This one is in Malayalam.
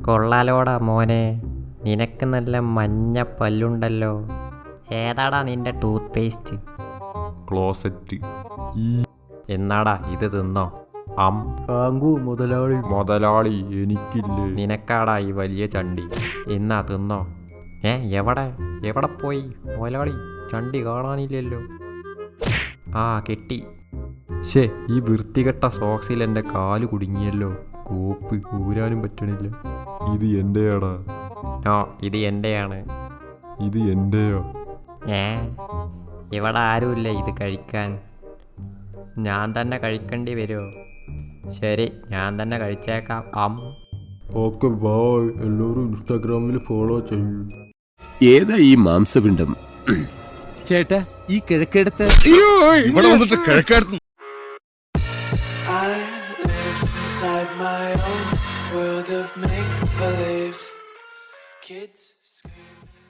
കൊള്ളാലോടാ മോനെ, നിനക്ക് നല്ല മഞ്ഞ പല്ലുണ്ടല്ലോ. ഏതാടാ നിന്റെ ടൂത്ത് പേസ്റ്റ്? ക്ലോസറ്റ്. എന്നാടാ ഇത് തിന്നോ. മുതലാളി എനിക്കില്ലേ. നിനക്കാടാ ഈ വലിയ ചണ്ടി. എന്നാ തിന്നോ. എവിടെ എവിടെ പോയി മുതലാളി? ചണ്ടി കാണാനില്ലല്ലോ. ആ കിട്ടി. ഈ വൃത്തികെട്ട സോക്സിൽ എൻ്റെ കാല് കുടുങ്ങിയല്ലോ. കോപ്പ് ഊരാനും പറ്റണില്ല. ഇത് എന്റെയാടാ. ഇത് എന്റെയാണ്. ഇത് എന്റെയോ? ഇവിടെ ആരുമില്ല ഇത് കഴിക്കാൻ. ഞാൻ തന്നെ കഴിക്കേണ്ടി വരുമോ? ശരി, ഞാൻ തന്നെ കഴിച്ചേക്കാം. Okay bye. എല്ലാവരും ഇൻസ്റ്റാഗ്രാമിൽ ഫോളോ ചെയ്യൂ. ഏതാ ഈ മാംസപിണ്ഡം? ചേട്ടാ, ഈ കിഴക്കെടുത്ത് ഇവിടെ വന്നിട്ട് കിഴക്കെടുത്ത്. I live inside my own world of make-believe. Kids scream.